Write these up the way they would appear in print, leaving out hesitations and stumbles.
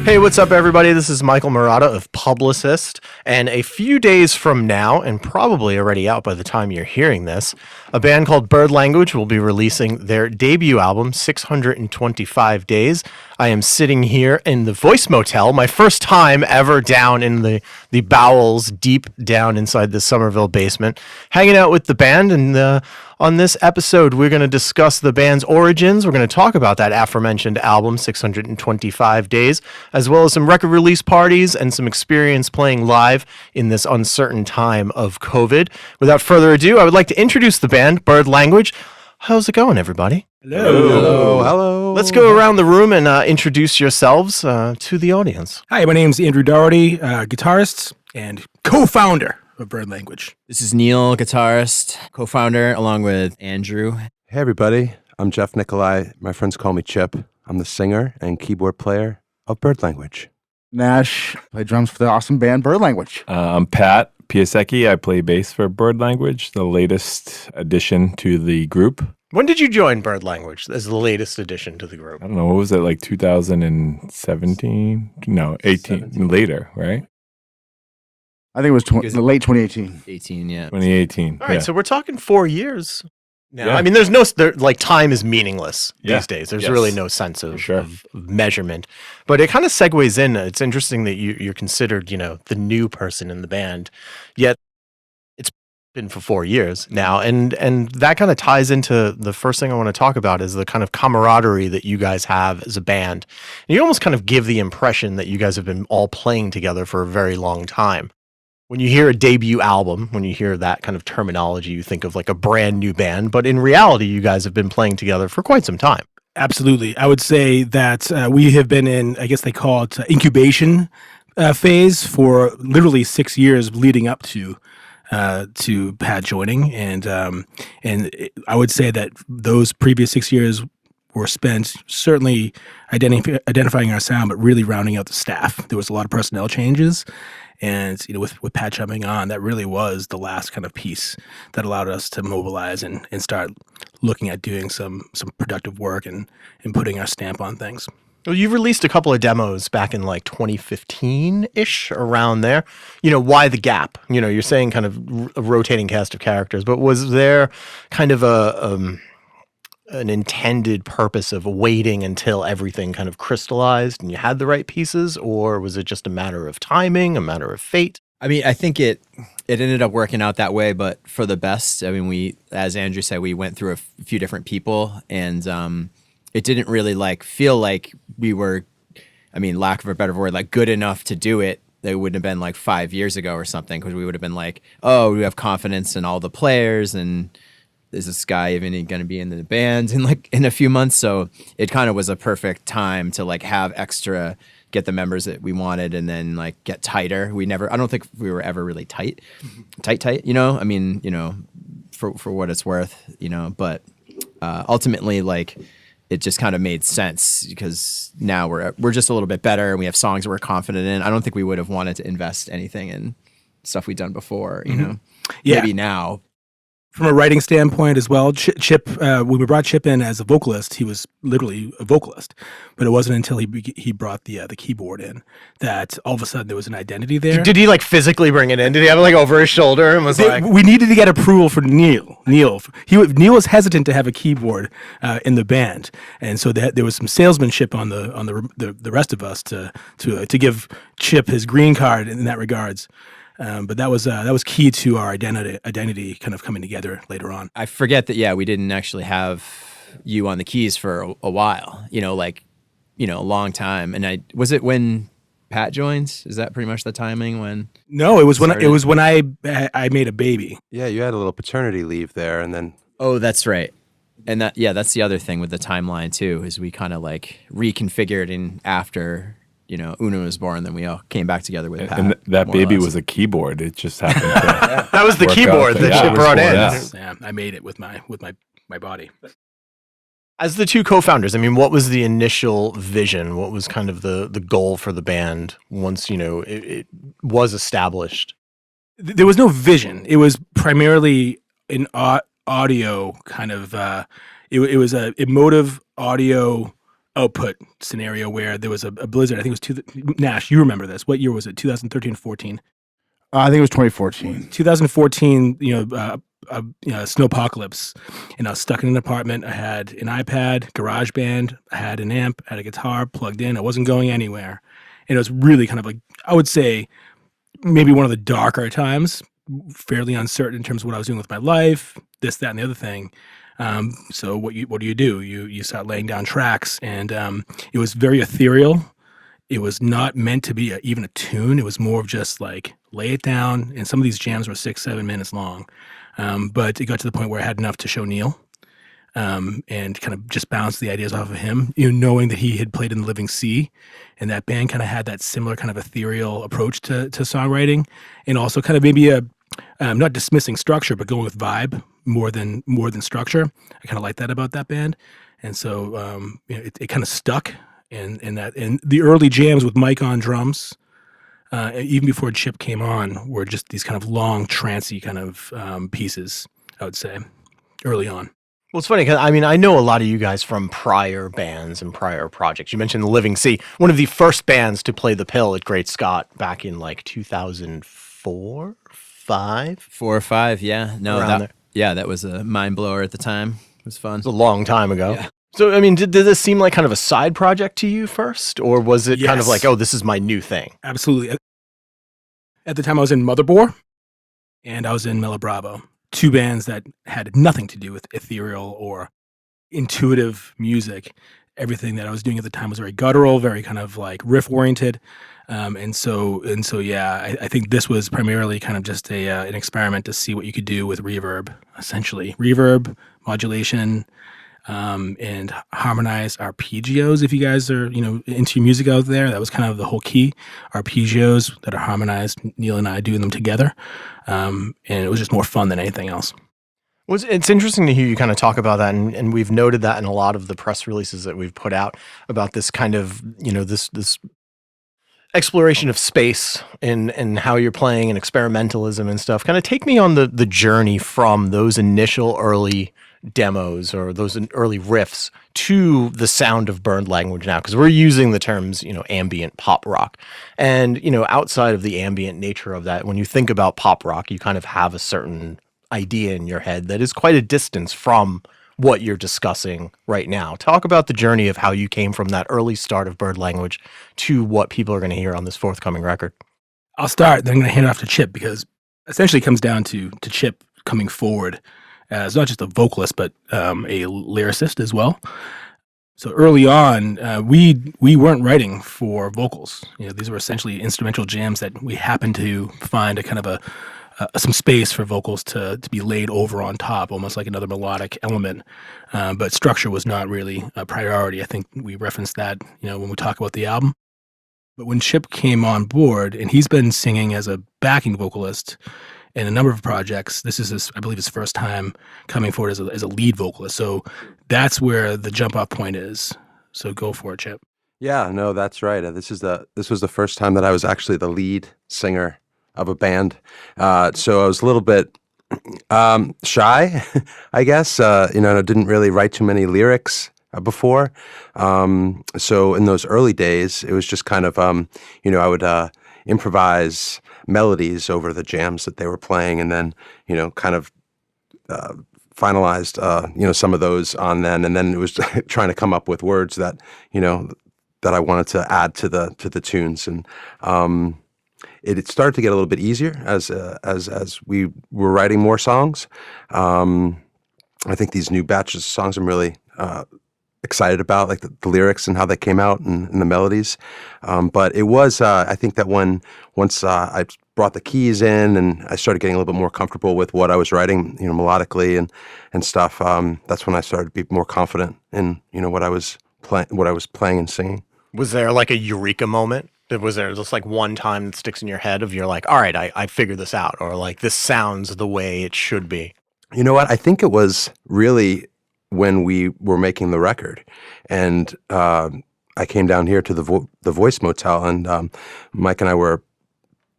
Hey, what's up, everybody? This is Michael Morotta of Publicist, and a few days from now, and probably already out by the time you're hearing this, a band called Bird Language will be releasing their debut album, 625 Days. I am sitting here in the Voice Motel, my first time ever down in the bowels, deep down inside the Somerville basement, hanging out with the band, and on this episode, we're going to discuss the band's origins. We're going to talk about that aforementioned album, 625 Days, as well as some record release parties and some experience playing live in this uncertain time of COVID. Without further ado, I would like to introduce the band, Bird Language. How's it going, everybody? Hello. Let's go around the room and introduce yourselves to the audience. Hi, my name's Andrew Doherty, guitarist and co-founder of Bird Language. This is Neil, guitarist, co-founder, along with Andrew. Hey everybody, I'm Jeff Nikolai. My friends call me Chip. I'm the singer and keyboard player of Bird Language. Nash, play drums for the awesome band Bird Language. I'm Pat Piasecki. I play bass for Bird Language, the latest addition to the group. When did you join Bird Language as the latest addition to the group? I don't know, what was it, like 2017? No, 18, later, right? I think it was late 2018. 18, yeah. 2018. All right, yeah. so we're talking 4 years now. Yeah. I mean, time is meaningless these days. There's really no sense of measurement. But it kind of segues in. It's interesting that you're considered, the new person in the band, yet it's been for 4 years now. And that kind of ties into the first thing I want to talk about is the kind of camaraderie that you guys have as a band. And you almost kind of give the impression that you guys have been all playing together for a very long time. When you hear a debut album, when you hear that kind of terminology, you think of like a brand new band. But in reality, you guys have been playing together for quite some time. Absolutely. I would say that we have been in, I guess they call it incubation phase for literally 6 years leading up to Pat joining. And I would say that those previous 6 years were spent certainly identifying our sound, but really rounding out the staff. There was a lot of personnel changes. And, with Pat jumping on, that really was the last kind of piece that allowed us to mobilize and start looking at doing some productive work and putting our stamp on things. Well, you released a couple of demos back in like 2015-ish, around there. Why the gap? You're saying kind of a rotating cast of characters, but was there kind of an intended purpose of waiting until everything kind of crystallized and you had the right pieces, or was it just a matter of timing, a matter of fate? I mean, I think it ended up working out that way, but for the best. I mean, we, as Andrew said, we went through a few different people, and it didn't really feel like we were, I mean, lack of a better word, good enough to do it. It wouldn't have been 5 years ago or something, because we would have been we have confidence in all the players, and is this guy even going to be in the band in a few months? So it kind of was a perfect time to have extra, get the members that we wanted, and then get tighter. I don't think we were ever really tight, tight. I mean, for what it's worth, but ultimately it just kind of made sense, because now we're just a little bit better, and we have songs that we're confident in. I don't think we would have wanted to invest anything in stuff we'd done before, maybe now. From a writing standpoint as well, Chip, when we brought Chip in as a vocalist, he was literally a vocalist. But it wasn't until he brought the keyboard in that all of a sudden there was an identity there. Did he physically bring it in? Did he have it over his shoulder and was We needed to get approval for Neil. Neil was hesitant to have a keyboard in the band, and so there was some salesmanship on the rest of us to give Chip his green card in that regards. But that was key to our identity kind of coming together later on. I forget that, we didn't actually have you on the keys for a while, a long time. And was it when Pat joins? Is that pretty much the timing when? No, it was when I made a baby. Yeah, you had a little paternity leave there, and then. Oh, that's right. And that's the other thing with the timeline too, is we kind of reconfigured in after. Una was born, then we all came back together with Pat. And that baby was a keyboard. It just happened to that was the keyboard that you brought in. Yeah, I made it with my body. As the two co-founders, I mean, what was the initial vision? What was kind of the goal for the band once, it was established? There was no vision. It was primarily an audio kind of, it was a emotive audio output scenario where there was a blizzard. I think it was Nash. You remember this? What year was it? 2013, 14. I think it was 2014. 2014. Snowpocalypse, and I was stuck in an apartment. I had an iPad, GarageBand, I had an amp, I had a guitar plugged in. I wasn't going anywhere, and it was really kind of like, I would say, maybe one of the darker times. Fairly uncertain in terms of what I was doing with my life, this, that, and the other thing. So what do? You start laying down tracks, and it was very ethereal. It was not meant to be even a tune. It was more of just like lay it down. And some of these jams were 6-7 minutes long, but it got to the point where I had enough to show Neil, and kind of just bounce the ideas off of him. Knowing that he had played in the Living Sea, and that band kind of had that similar kind of ethereal approach to songwriting, and also kind of maybe not dismissing structure, but going with vibe more than structure. I kind of like that about that band, and so it kind of stuck. And the early jams with Mike on drums, even before Chip came on, were just these kind of long, trancy kind of pieces, I would say, early on. Well, it's funny because I know a lot of you guys from prior bands and prior projects. You mentioned the Living Sea, one of the first bands to play the pill at Great Scott back in like 2004, 5, 4 or 5. Yeah, no, Around there. that was a mind blower at the time. It was fun. It was a long time ago. Yeah. So, did this seem like kind of a side project to you first, or was it kind of Yes. like, oh, this is my new thing? Absolutely. At the time, I was in Motherbore, and I was in Mellow Bravo, two bands that had nothing to do with ethereal or intuitive music. Everything that I was doing at the time was very guttural, very kind of like riff oriented, and so yeah, I think this was primarily kind of just an experiment to see what you could do with reverb, essentially reverb, modulation, and harmonize arpeggios. If you guys are into music out there, that was kind of the whole key. Arpeggios that are harmonized, Neil and I doing them together, and it was just more fun than anything else. Well, it's interesting to hear you kind of talk about that, and we've noted that in a lot of the press releases that we've put out about this kind of, this exploration of space and how you're playing and experimentalism and stuff. Kind of take me on the journey from those initial early demos or those early riffs to the sound of Bird Language now, because we're using the terms, ambient pop rock. And, outside of the ambient nature of that, when you think about pop rock, you kind of have a certain idea in your head that is quite a distance from what you're discussing right now. Talk about the journey of how you came from that early start of Bird Language to what people are going to hear on this forthcoming record. I'll start, then I'm going to hand it off to Chip, because essentially it comes down to Chip coming forward as not just a vocalist, but a lyricist as well. So early on, we weren't writing for vocals. These were essentially instrumental jams that we happened to find a kind of some space for vocals to be laid over on top, almost like another melodic element. But structure was not really a priority. I think we referenced that, when we talk about the album. But when Chip came on board, and he's been singing as a backing vocalist in a number of projects, this is I believe his first time coming forward as a lead vocalist. So that's where the jump off point is. So go for it, Chip. Yeah, no, that's right. This was the first time that I was actually the lead singer of a band. So I was a little bit shy, I guess. I didn't really write too many lyrics before. So in those early days, it was just kind of, I would improvise melodies over the jams that they were playing, and then, kind of finalized, some of those on then. And then it was trying to come up with words that, that I wanted to add to the tunes. And it started to get a little bit easier as we were writing more songs. I think these new batches of songs I'm really excited about, like the lyrics and how they came out and the melodies. But it was, I think that once I brought the keys in and I started getting a little bit more comfortable with what I was writing, melodically and stuff, that's when I started to be more confident in, what I was playing and singing. Was there like a eureka moment? Was there just like one time that sticks in your head of you're like, all right, I figured this out, or like this sounds the way it should be? You know what? I think it was really when we were making the record, and I came down here to the Voice Motel, and Mike and I were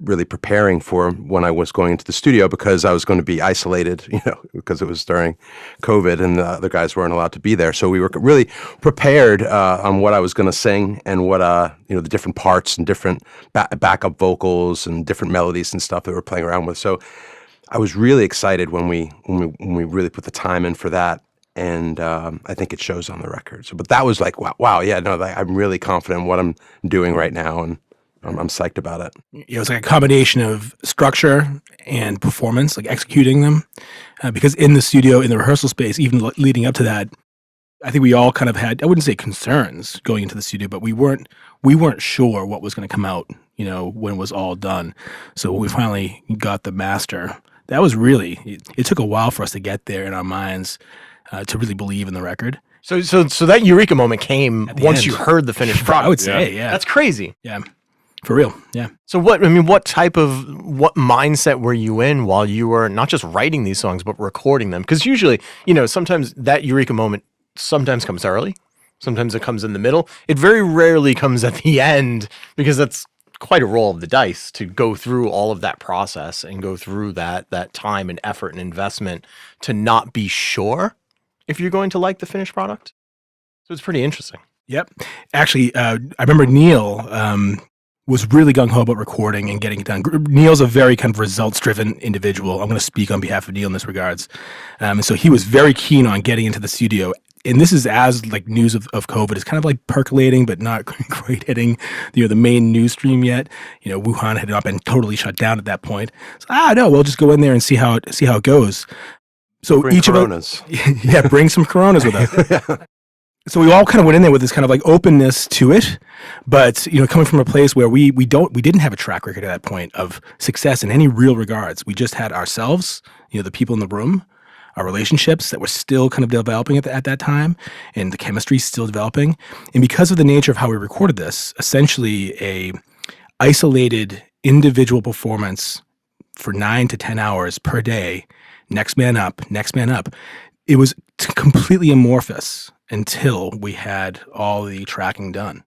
really preparing for when I was going into the studio, because I was going to be isolated, because it was during COVID and the other guys weren't allowed to be there. So we were really prepared on what I was going to sing and what, the different parts and different backup vocals and different melodies and stuff that we're playing around with. So I was really excited when we really put the time in for that. And I think it shows on the record. So, but that was like, wow, yeah, no, I'm really confident in what I'm doing right now, and I'm psyched about it. It was like a combination of structure and performance, like executing them. Because in the studio, in the rehearsal space, even leading up to that, I think we all kind of had, I wouldn't say concerns going into the studio, but we weren't sure what was going to come out, when it was all done. So when we finally got the master, that was really, it took a while for us to get there in our minds. To really believe in the record. So that eureka moment came once end. you heard the finished product. I would say, yeah. That's crazy. Yeah, for real, yeah. So what mindset were you in while you were not just writing these songs, but recording them? Because usually, sometimes that eureka moment sometimes comes early, sometimes it comes in the middle. It very rarely comes at the end, because that's quite a roll of the dice to go through all of that process and go through that time and effort and investment to not be sure if you're going to like the finished product. So it's pretty interesting. Yep. Actually, I remember Neil was really gung-ho about recording and getting it done. Neil's a very kind of results-driven individual. I'm going to speak on behalf of Neil in this regards. And so he was very keen on getting into the studio. And this is as like news of COVID is kind of like percolating, but not quite hitting the main news stream yet. Wuhan had not been totally shut down at that point. So no, we'll just go in there and see how it goes. So Bring each Coronas. of us, bring some Coronas with us. So we all kind of went in there with this kind of like openness to it, but coming from a place where we didn't have a track record at that point of success in any real regards. We just had ourselves, the people in the room, our relationships that were still kind of developing at that time, and the chemistry still developing. And because of the nature of how we recorded this, essentially a isolated individual performance for 9 to 10 hours per day. Next man up. It was completely amorphous until we had all the tracking done.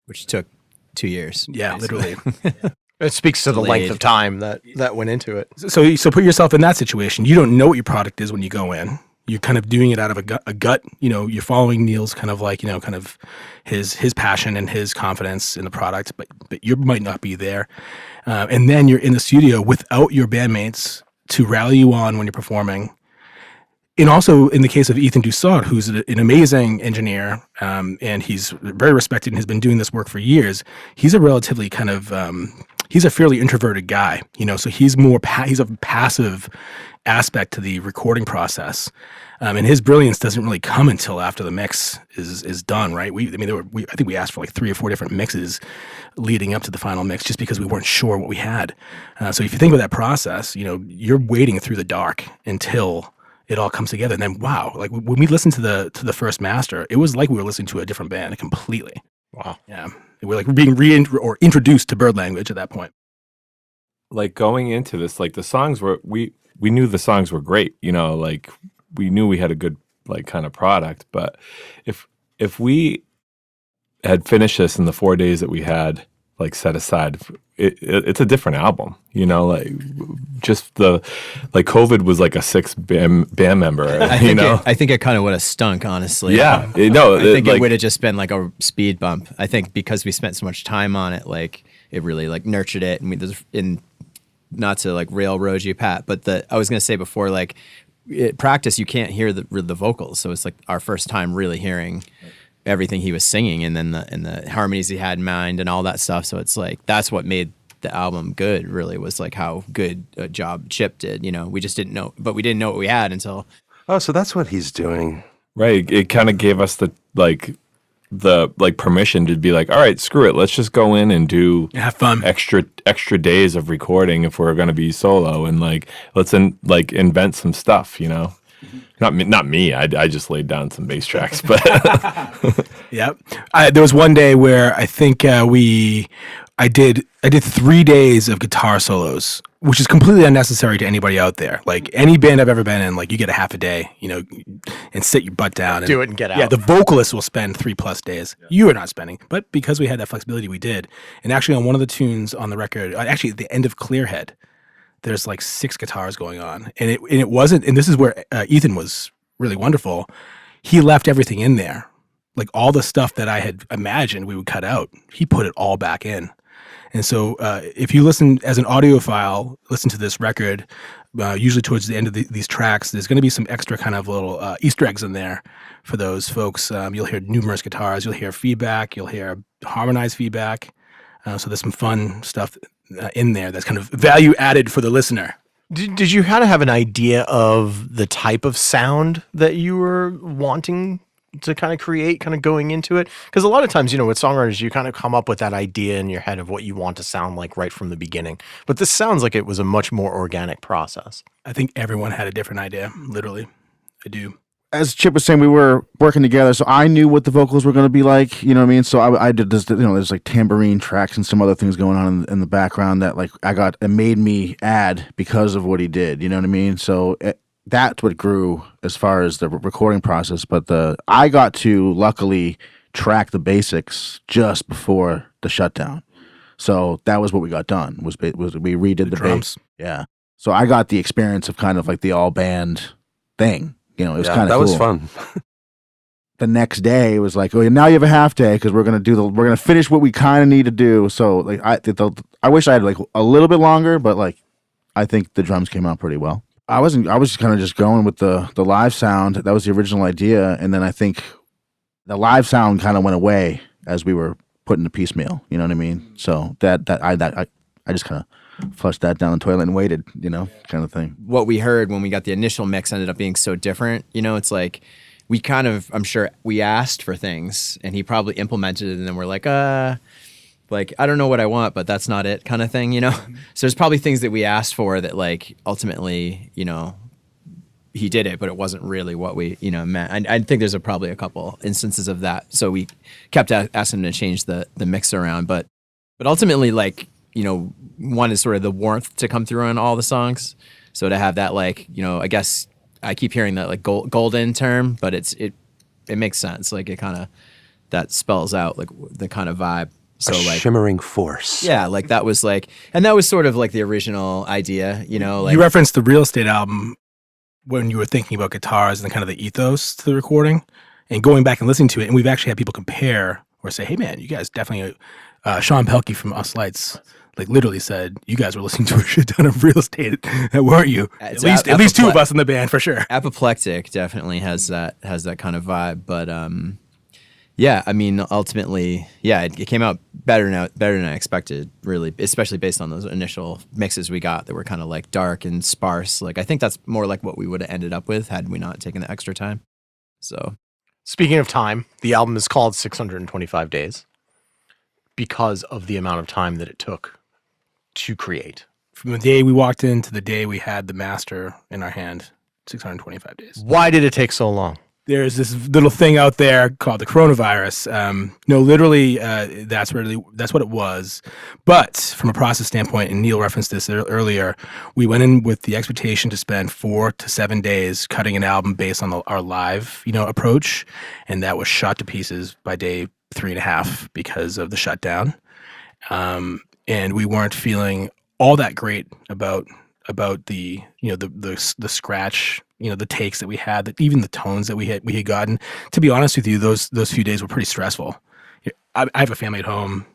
Which took 2 years. Yeah, basically. literally. It speaks to the Delayed. length of time that went into it. So put yourself in that situation. You don't know what your product is when you go in. You're kind of doing it out of a gut. You're following Neil's kind of like, kind of his passion and his confidence in the product, but you might not be there. And then you're in the studio without your bandmates to rally you on when you're performing. And also in the case of Ethan Dussault, who's an amazing engineer, and he's very respected and has been doing this work for years. He's a relatively kind of, he's a fairly introverted guy, so he's he's a passive aspect to the recording process. And his brilliance doesn't really come until after the mix is done, right? I think we asked for like 3 or 4 different mixes leading up to the final mix just because we weren't sure what we had. So if you think about that process, you're waiting through the dark until it all comes together. And then, wow, like when we listened to the first master, it was like we were listening to a different band completely. Wow. Yeah. We're like being introduced to bird language at that point. Like going into this, like the songs were, we knew the songs were great, like we knew we had a good like kind of product, but if we had finished this in the 4 days that we had like set aside, it's a different album, like just like COVID was like a 6th band member, I think it kind of would have stunk, honestly. Yeah, I think it would have just been like a speed bump. I think because we spent so much time on it, like it really like nurtured it, and not to like railroad you, Pat, but I was gonna say before, like practice, you can't hear the vocals, so it's like our first time really hearing everything he was singing, and then the harmonies he had in mind and all that stuff. So it's like that's what made the album good. Really, was like how good a job Chip did. We just didn't know, but we didn't know what we had until. Oh, so that's what he's doing. Right. It kind of gave us the permission to be like, all right, screw it. Let's just go in and do Have fun. extra days of recording if we're going to be solo, and like let's invent some stuff. Not me. I just laid down some bass tracks, but Yeah. There was one day where I think I did 3 days of guitar solos, which is completely unnecessary to anybody out there. Like any band I've ever been in, like you get a half a day, and sit your butt down. Do it and get out. Yeah, the vocalist will spend 3+ days. Yeah. You are not spending, but because we had that flexibility, we did. And actually, on one of the tunes on the record, actually at the end of Clearhead, there's like 6 guitars going on, and it wasn't. And this is where Ethan was really wonderful. He left everything in there, like all the stuff that I had imagined we would cut out. He put it all back in. And so if you listen as an audiophile, listen to this record, usually towards the end of these tracks, there's going to be some extra kind of little Easter eggs in there for those folks. You'll hear numerous guitars. You'll hear feedback. You'll hear harmonized feedback. So there's some fun stuff in there that's kind of value added for the listener. Did you kind of have an idea of the type of sound that you were wanting to kind of create, kind of going into it? Because a lot of times, with songwriters, you kind of come up with that idea in your head of what you want to sound like right from the beginning. But this sounds like it was a much more organic process. I think everyone had a different idea, literally. I do. As Chip was saying, we were working together, so I knew what the vocals were going to be like, you know what I mean? So I did this, there's like tambourine tracks and some other things going on in the background that like it made me add because of what he did, you know what I mean? So that's what grew as far as the recording process, but I got to luckily track the basics just before the shutdown. So that was what we got done, was we redid the drums. Yeah. So I got the experience of kind of like the all band thing. It was kind of that cool. was fun. The next day it was like, oh, now you have a half day because we're gonna finish what we kind of need to do. So like I wish I had like a little bit longer, but like I think the drums came out pretty well. I was kind of just going with the live sound. That was the original idea, and then I think the live sound kind of went away as we were putting the piecemeal. You know what I mean? So I just kind of flushed that down the toilet and waited, kind of thing. What we heard when we got the initial mix ended up being so different. It's like we kind of, I'm sure we asked for things and he probably implemented it, and then we're like, I don't know what I want, but that's not it kind of thing, So there's probably things that we asked for that like ultimately, he did it, but it wasn't really what we, meant. I think there's probably a couple instances of that. So we kept asking him to change the mix around, but ultimately like, one is sort of the warmth to come through on all the songs. So to have that, like, I guess I keep hearing that like golden term, but it makes sense. Like it kind of, that spells out like the kind of vibe. So like shimmering force. Yeah. Like that was like, and that was sort of like the original idea, like you referenced the Real Estate album when you were thinking about guitars and kind of the ethos to the recording, and going back and listening to it. And we've actually had people compare or say, hey man, you guys definitely, Sean Pelkey from Us Lights, like literally said, you guys were listening to a shit ton of Real Estate, weren't you? At least 2 of us in the band for sure. Apoplectic definitely has that kind of vibe, but yeah, I mean, ultimately, yeah, it came out better than I expected, really, especially based on those initial mixes we got that were kind of like dark and sparse. Like I think that's more like what we would have ended up with had we not taken the extra time. So, speaking of time, the album is called 625 Days because of the amount of time that it took to create. From the day we walked in to the day we had the master in our hand, 625 days. Why did it take so long? There's this little thing out there called the coronavirus. No, literally, that's what it was. But from a process standpoint, and Neil referenced this earlier, we went in with the expectation to spend 4 to 7 days cutting an album based on our live, approach, and that was shot to pieces by day 3.5 because of the shutdown. And we weren't feeling all that great about the the scratch, the takes that we had, that even the tones that we had gotten. To be honest with you, those few days were pretty stressful. I have a family at home.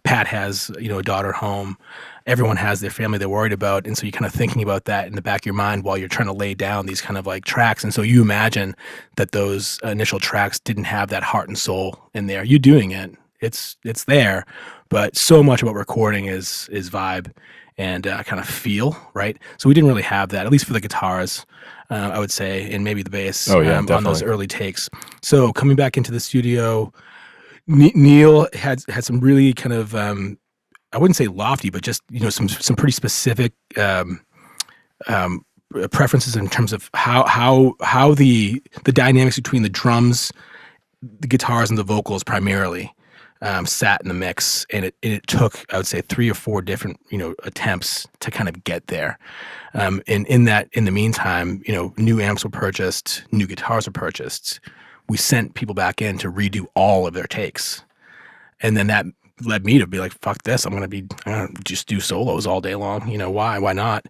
Pat has a daughter at home. Everyone has their family they're worried about, and so you're kind of thinking about that in the back of your mind while you're trying to lay down these kind of like tracks. And so you imagine that those initial tracks didn't have that heart and soul in there. You're doing it. It's there, but so much about recording is vibe and kind of feel, right? So we didn't really have that, at least for the guitars, I would say, and maybe the bass on those early takes. So coming back into the studio, Neil had some really kind of, I wouldn't say lofty, but just some pretty specific preferences in terms of how the dynamics between the drums, the guitars, and the vocals primarily sat in the mix, and it took, I would say, 3 or 4 different attempts to kind of get there. And in the meantime, new amps were purchased, new guitars were purchased. We sent people back in to redo all of their takes, and then that led me to be like, fuck this, I'm gonna just do solos all day long. Why not?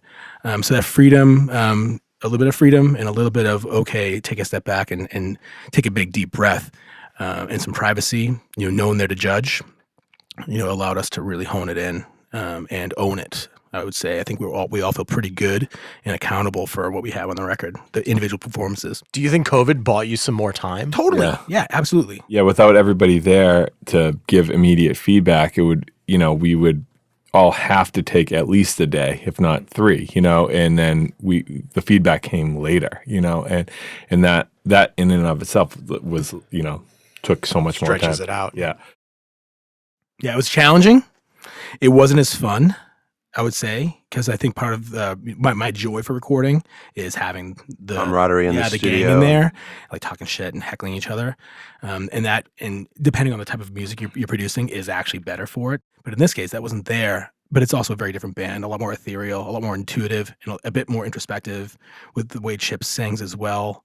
So that freedom, a little bit of freedom and a little bit of, okay, take a step back and take a big deep breath, and some privacy, knowing there to judge, allowed us to really hone it in, and own it. I would say, I think we all feel pretty good and accountable for what we have on the record, the individual performances. Do you think COVID bought you some more time? Totally. Yeah, absolutely. Yeah, without everybody there to give immediate feedback, it would, we would all have to take at least a day, if not 3, and then the feedback came later, and that in and of itself was, took so much more time. Stretches it out. Yeah. Yeah, it was challenging. It wasn't as fun, I would say, because I think part of my joy for recording is having the camaraderie in the gang studio. in there, like talking shit and heckling each other, and depending on the type of music you're producing is actually better for it. But in this case, that wasn't there. But it's also a very different band, a lot more ethereal, a lot more intuitive, and a bit more introspective with the way Chip sings as well.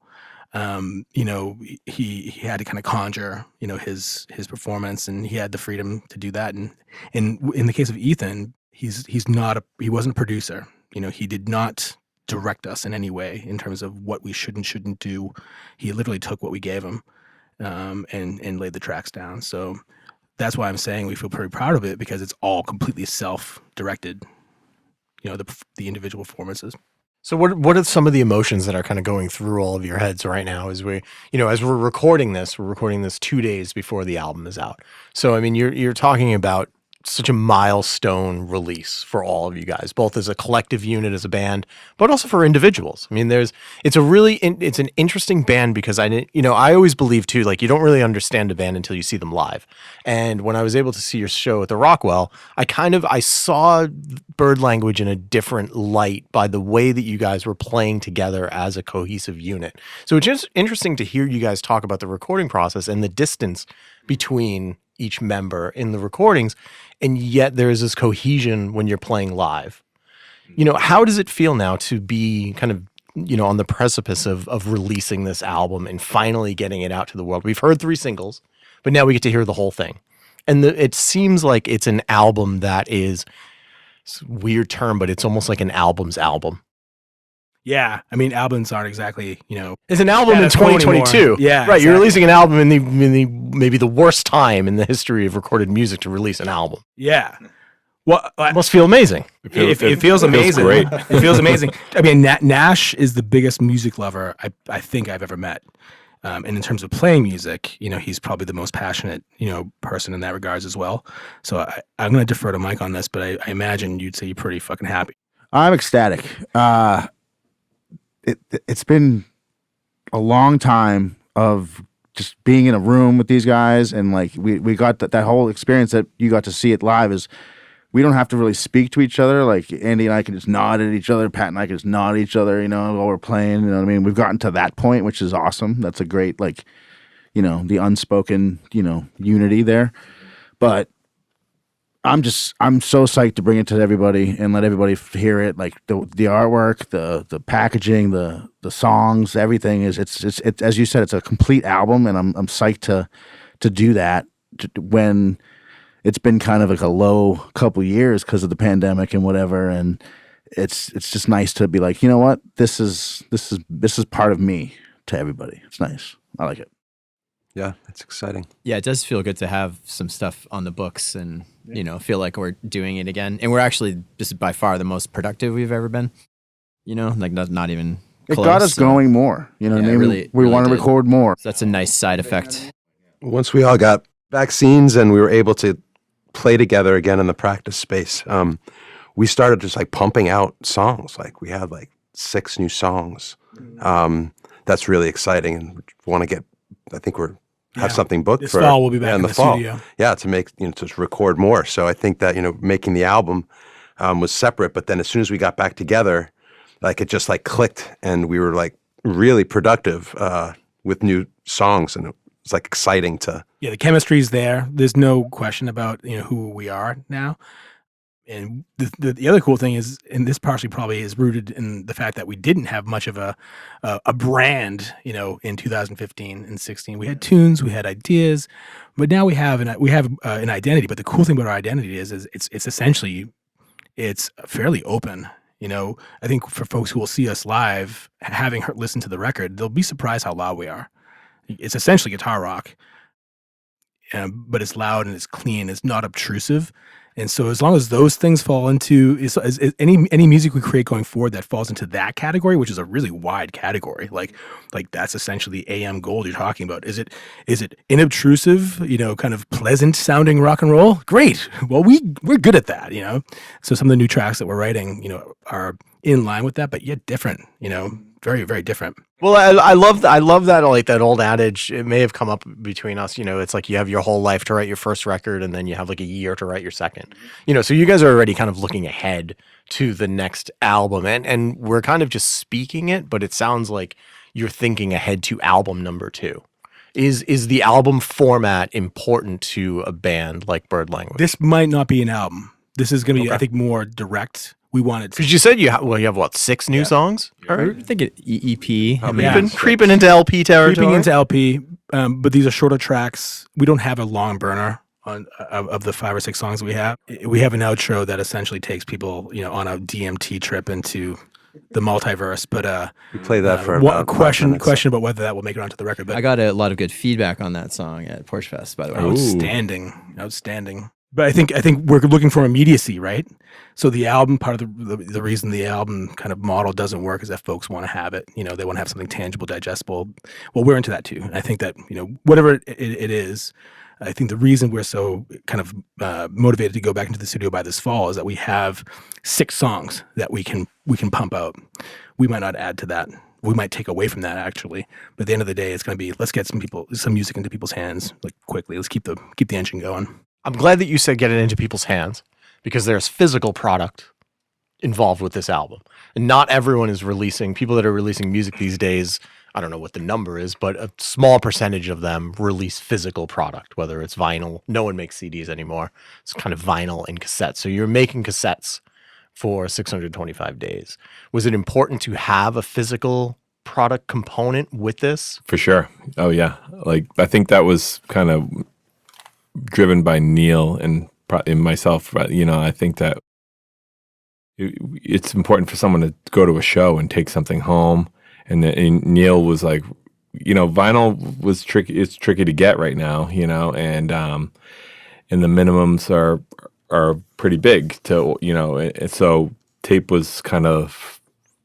He had to kind of conjure, his performance, and he had the freedom to do that. And in the case of Ethan, he wasn't a producer. He did not direct us in any way in terms of what we should and shouldn't do. He literally took what we gave him, and laid the tracks down. So that's why I'm saying we feel pretty proud of it, because it's all completely self-directed, the individual performances. So what are some of the emotions that are kind of going through all of your heads right now as we're recording this 2 days before the album is out. So, I mean, you're talking about such a milestone release for all of you guys, both as a collective unit, as a band, but also for individuals. I mean, it's an interesting band, because I always believe too, like, you don't really understand a band until you see them live. And when I was able to see your show at the Rockwell, I saw Bird Language in a different light by the way that you guys were playing together as a cohesive unit. So it's just interesting to hear you guys talk about the recording process and the distance between each member in the recordings, and yet there is this cohesion when you're playing live. How does it feel now to be kind of, on the precipice of releasing this album and finally getting it out to the world? We've heard 3 singles, but now we get to hear the whole thing. And it seems like it's an album that is, it's a weird term, but it's almost like an album's album. Yeah, I mean, albums aren't exactly, It's an album in 2022. Anymore. Yeah, right. exactly. You're releasing an album in the maybe the worst time in the history of recorded music to release an album. Yeah. Well, It must feel amazing. it feels amazing. Great. It feels amazing. I mean, Nash is the biggest music lover I think I've ever met. And in terms of playing music, he's probably the most passionate, person in that regards as well. So I'm going to defer to Mike on this, but I imagine you'd say you're pretty fucking happy. I'm ecstatic. It's been a long time of just being in a room with these guys, and like we got that whole experience that you got to see it live is we don't have to really speak to each other. Like Andy and I can just nod at each other, Pat and I can just nod at each other, while we're playing. You know what I mean? We've gotten to that point, which is awesome. That's a great, like, the unspoken, unity there. But I'm so psyched to bring it to everybody and let everybody hear it. Like the artwork, the packaging, the songs, everything is it's as you said, it's a complete album, and I'm psyched to do that when it's been kind of like a low couple years because of the pandemic and whatever. And it's just nice to be like, you know what, this is part of me to everybody. It's nice. I like it. Yeah, it's exciting. Yeah, it does feel good to have some stuff on the books and, feel like we're doing it again. And we're actually, this is by far the most productive we've ever been. Like not even It close. got us going more. You know what I mean? Really, we really want to did. record more. So that's a nice side effect. Once we all got vaccines and we were able to play together again in the practice space, we started just like pumping out songs. Like we had like 6 new songs. That's really exciting, and we want to get. I think have something booked this for fall. We'll be back in in the the fall. studio. Yeah, to make to record more. So I think that making the album was separate, but then as soon as we got back together, like it just like clicked, and we were like really productive with new songs, and it's like exciting to. Yeah, the chemistry's there. There's no question about who we are now. And the other cool thing is, and this partially probably is rooted in the fact that we didn't have much of a brand, in 2015 and 16. We had tunes, we had ideas, but now we have an identity. But the cool thing about our identity is it's essentially fairly open. I think for folks who will see us live, having listened to the record, they'll be surprised how loud we are. It's essentially guitar rock, but it's loud and it's clean. It's not obtrusive. And so as long as those things fall into is any music we create going forward that falls into that category, which is a really wide category, like that's essentially AM gold you're talking about. Is it inobtrusive, kind of pleasant sounding rock and roll? Great. Well, we're good at that, So some of the new tracks that we're writing, are in line with that, but yet different, very, very different. Well, I love that, like that old adage. It may have come up between us. It's like you have your whole life to write your first record, and then you have like a year to write your second. So you guys are already kind of looking ahead to the next album, and we're kind of just speaking it, but it sounds like you're thinking ahead to album number 2. Is the album format important to a band like Bird Language? This might not be an album. This is going to be, I think, more direct. We wanted to. Because you said you have what, 6 new songs? All right. I think EP. Creeping into LP territory. Creeping into LP, but these are shorter tracks. We don't have a long burner of the 5 or 6 songs we have. We have an outro that essentially takes people, on a DMT trip into the multiverse. But We play that for a question about whether that will make it onto the record. But I got a lot of good feedback on that song at Porch Fest, by the way. Outstanding. But I think we're looking for immediacy, right? So the album, part of the reason the album kind of model doesn't work is that folks want to have it. They want to have something tangible, digestible. Well, we're into that too. And I think that, whatever it is, I think the reason we're so kind of motivated to go back into the studio by this fall is that we have 6 songs that we can pump out. We might not add to that. We might take away from that actually. But at the end of the day, it's going to be, let's get some music into people's hands like quickly. Let's keep the engine going. I'm glad that you said get it into people's hands, because there's physical product involved with this album. And not everyone is releasing, people that are releasing music these days, I don't know what the number is, but a small percentage of them release physical product, whether it's vinyl. No one makes CDs anymore. It's kind of vinyl and cassettes. So you're making cassettes for 625 days. Was it important to have a physical product component with this? For sure. Oh yeah. Like I think that was kind of driven by Neil and myself. I think that it's important for someone to go to a show and take something home. And Neil was like, vinyl was tricky. It's tricky to get right now, and the minimums are pretty big to, and so tape was kind of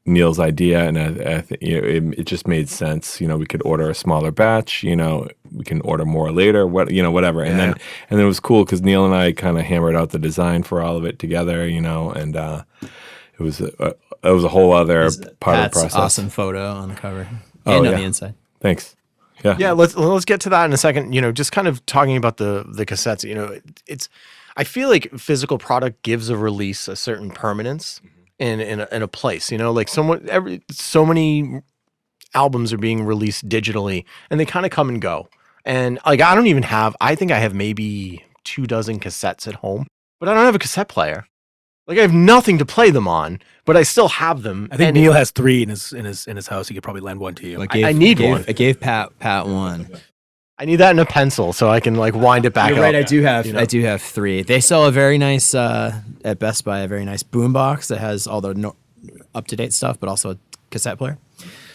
Neil's idea, and I think it just made sense. We could order a smaller batch. We can order more later. Whatever. And then it was cool because Neil and I kind of hammered out the design for all of it together. And it was a whole other part of the process. Awesome photo on the cover and on the inside. Thanks. Yeah. Yeah. Let's get to that in a second. Just kind of talking about the cassettes. I feel like physical product gives a release a certain permanence. In a place, like so many albums are being released digitally, and they kind of come and go. And like I think I have maybe 24 cassettes at home, but I don't have a cassette player. Like I have nothing to play them on, but I still have them. I think Neil has 3 in his house. He could probably lend one to you. I need one. I gave Pat one. I need that in a pencil so I can like wind it back You're up. right. I do have 3. They sell a very nice at Best Buy, a very nice boombox that has all the up-to-date stuff, but also a cassette player.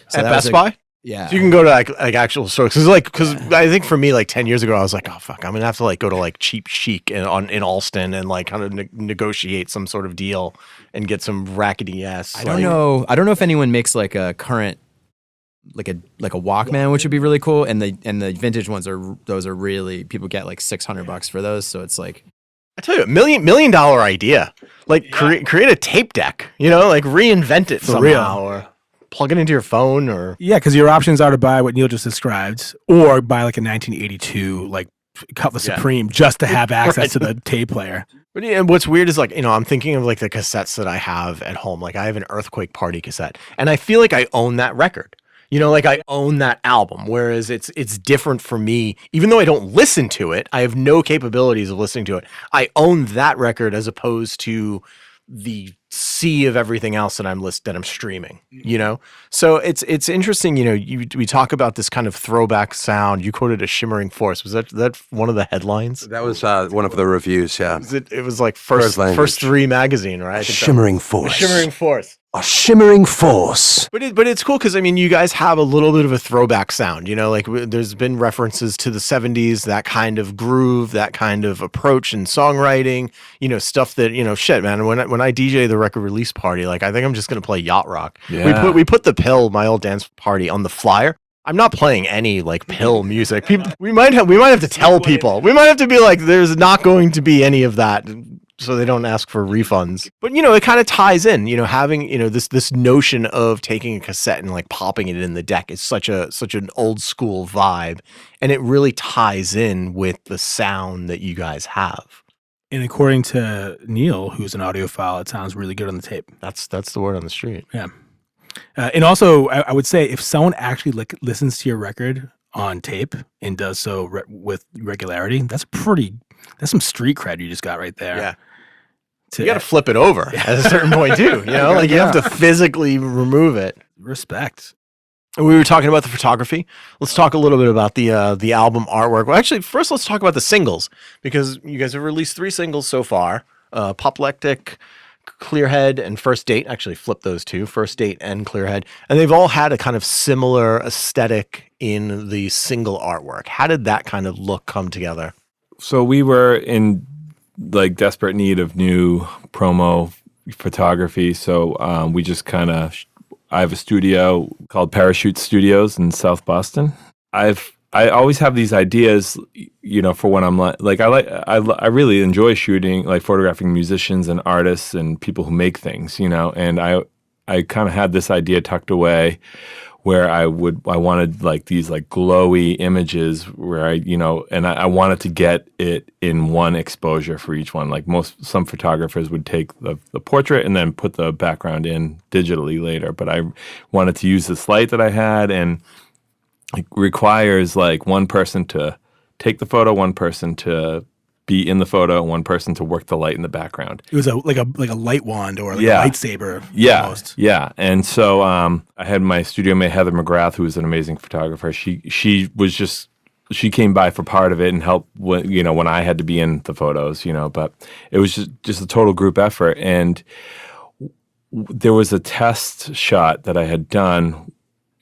So at Best Buy? Yeah. So you can go to like actual stores. Because I think for me, like 10 years ago, I was like, oh fuck, I'm gonna have to like go to like Cheap Chic in Allston and like kind of negotiate some sort of deal and get some rackety ass. I don't know if anyone makes like a current like a Walkman, which would be really cool. And the vintage ones are really, people get like $600 for those. So it's like, I tell you, $1 million idea. Like create a tape deck, like reinvent it somehow, or plug it into your phone, or because your options are to buy what Neil just described, or buy like a 1982 like Cutlass Supreme just to have access to the tape player. But what's weird is like, I'm thinking of like the cassettes that I have at home. Like I have an Earthquake Party cassette, and I feel like I own that record. You know, like I own that album, whereas it's different for me. Even though I don't listen to it, I have no capabilities of listening to it. I own that record as opposed to the sea of everything else that I'm streaming. You know, so it's interesting. You know, we talk about this kind of throwback sound. You quoted a shimmering force. Was that one of the headlines? That was one of the reviews. Yeah, It was like first three magazine, right? I think shimmering force. Shimmering force. A shimmering force. But it's cool because I mean you guys have a little bit of a throwback sound, you know, like there's been references to the 70s, that kind of groove, that kind of approach in songwriting, you know, stuff that, you know, shit, man. When I DJ the record release party, like I think I'm just gonna play yacht rock. Yeah. We put the Pill, my old dance party, on the flyer. I'm not playing any like Pill music. We might have to tell people. We might have to be like, there's not going to be any of that, so they don't ask for refunds. But you know, it kind of ties in, you know, having, you know, this notion of taking a cassette and like popping it in the deck is such an old school vibe, and it really ties in with the sound that you guys have. And according to Neil, who's an audiophile, it sounds really good on the tape. That's the word on the street. Yeah. And also, I would say if someone actually listens to your record on tape and does so with regularity, that's some street cred you just got right there. Yeah. You got to flip it over at a certain point too, you know, like you have to physically remove it. Respect. And we were talking about the photography. Let's talk a little bit about the album artwork. Well, actually, first let's talk about the singles, because you guys have released 3 singles so far: Apoplectic, Clearhead, and First Date. Actually, flip those two: First Date and Clearhead, and they've all had a kind of similar aesthetic in the single artwork. How did that kind of look come together? So we were in like desperate need of new promo photography. So we just kind of, I have a studio called Parachute Studios in South Boston. I always have these ideas, you know, for when I'm I really enjoy shooting, like photographing musicians and artists and people who make things, you know, and I kind of had this idea tucked away where I wanted like these like glowy images where I wanted to get it in one exposure for each one. Like some photographers would take the portrait and then put the background in digitally later. But I wanted to use this light that I had, and it requires like one person to take the photo, one person to be in the photo, one person to work the light in the background. It was like a light wand or like a lightsaber. Yeah, almost. Yeah. And so I had my studio mate Heather McGrath, who was an amazing photographer. She came by for part of it and helped when I had to be in the photos, you know. But it was just a total group effort. And there was a test shot that I had done.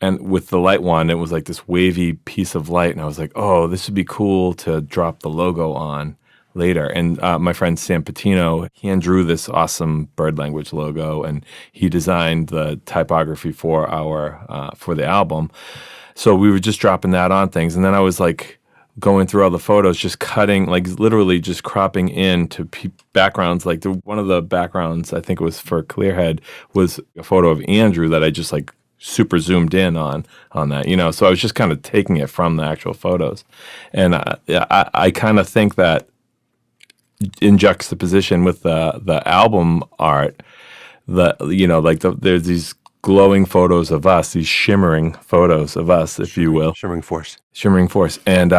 And with the light wand, it was like this wavy piece of light. And I was like, oh, this would be cool to drop the logo on later. And my friend Sam Patino, he drew this awesome bird language logo, and he designed the typography for for the album. So we were just dropping that on things. And then I was like going through all the photos, just cutting, like literally just cropping into backgrounds. Like one of the backgrounds, I think it was for Clearhead, was a photo of Andrew that I just like super zoomed in on that, you know. So I was just kind of taking it from the actual photos. And I kind of think that in juxtaposition with the album art, there's these glowing photos of us, these shimmering photos of us, if you will, Shimmering force, and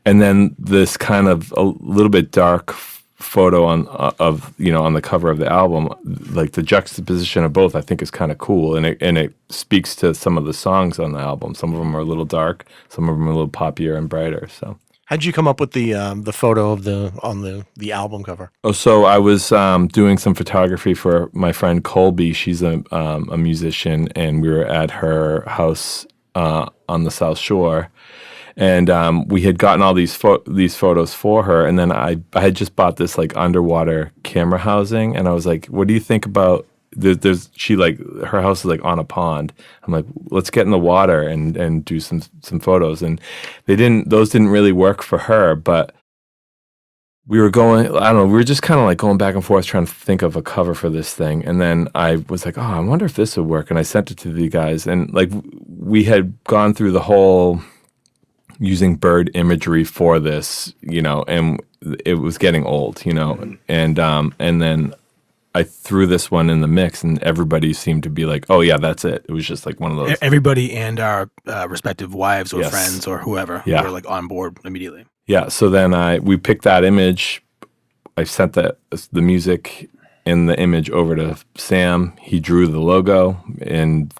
then this kind of a little bit dark photo on the cover of the album. Like the juxtaposition of both, I think, is kind of cool, and it speaks to some of the songs on the album. Some of them are a little dark, some of them are a little poppier and brighter. So. How'd you come up with the photo of on the album cover? Oh, so I was doing some photography for my friend Colby. She's a musician, and we were at her house on the South Shore, and we had gotten all these photos for her. And then I had just bought this like underwater camera housing, and I was like, "What do you think about?" Her house is like on a pond. I'm like, let's get in the water and do some photos. And those didn't really work for her, but we were going, I don't know, we were just kind of like going back and forth trying to think of a cover for this thing. And then I was like, oh, I wonder if this would work. And I sent it to the guys, and like we had gone through the whole using bird imagery for this, you know, and it was getting old, you know, and then I threw this one in the mix, and everybody seemed to be like, "Oh yeah, that's it." It was just like one of those. Everybody and our respective wives or Yes. friends or whoever Yeah. were like on board immediately. Yeah. So then we picked that image. I sent the music and the image over to Sam. He drew the logo and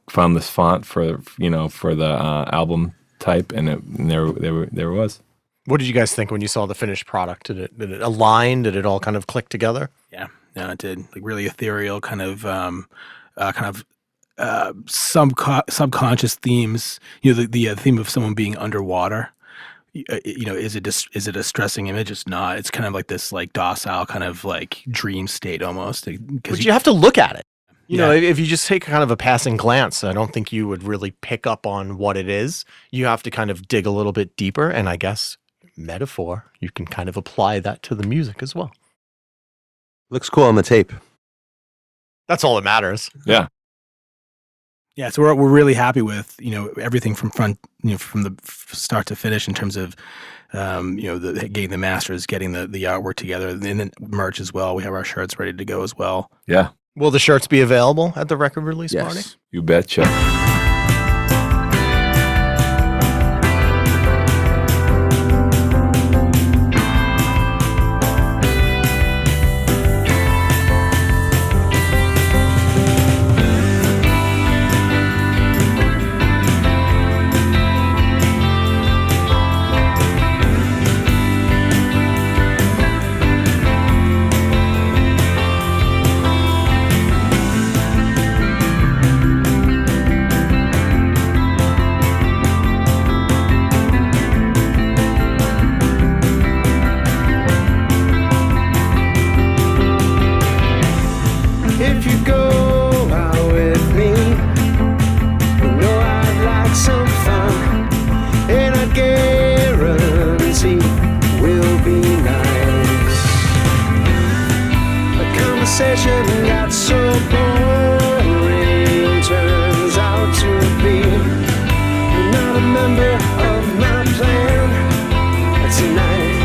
found this font for the album type, and there it was. What did you guys think when you saw the finished product? Did it align? Did it all kind of click together? Yeah, no, it did. Like really ethereal, kind of subconscious themes. You know, the theme of someone being underwater. Is it a stressing image? It's not. It's kind of like this like docile kind of like dream state almost. But you have to look at it. You know, Yeah. if you just take kind of a passing glance, I don't think you would really pick up on what it is. You have to kind of dig a little bit deeper, and I guess metaphor, you can kind of apply that to the music as well. Looks cool on the tape. That's all that matters. Yeah. Yeah, so we're really happy with everything from from the start to finish in terms of getting the masters, getting the artwork together, and then merch as well. We have our shirts ready to go as well. Yeah. Will the shirts be available at the record release party? Yes. You betcha. If you go out with me, you know I'd like some fun, and I guarantee we'll be nice. The conversation got so boring, turns out to be you're not a member of my plan tonight.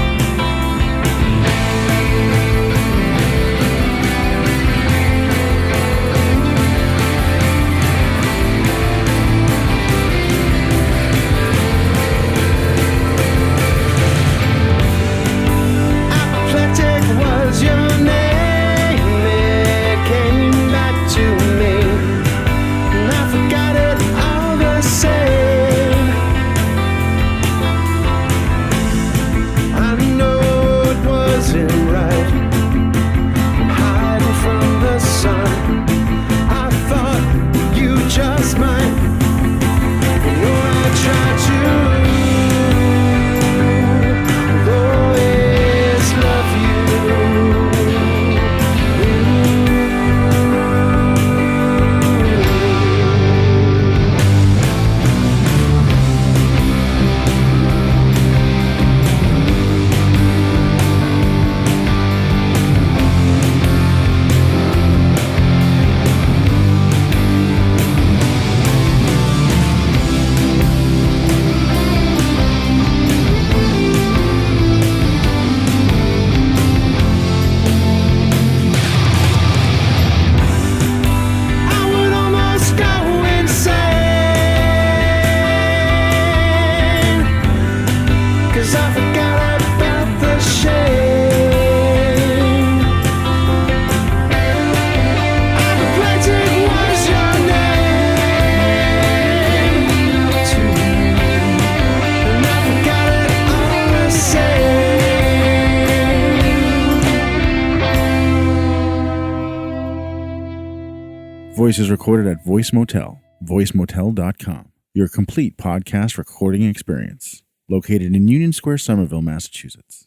Apoplectic was your name, it came back to me, and I forgot it all the same. I know it wasn't right, hiding from the sun. I thought you just might, you know I tried to always love you. I would almost go insane, 'cause I forgot about the shame. Apoplectic was your name too, and I forgot it all the same. Voice is recorded at Voice Motel, voicemotel.com, your complete podcast recording experience, located in Union Square, Somerville, Massachusetts.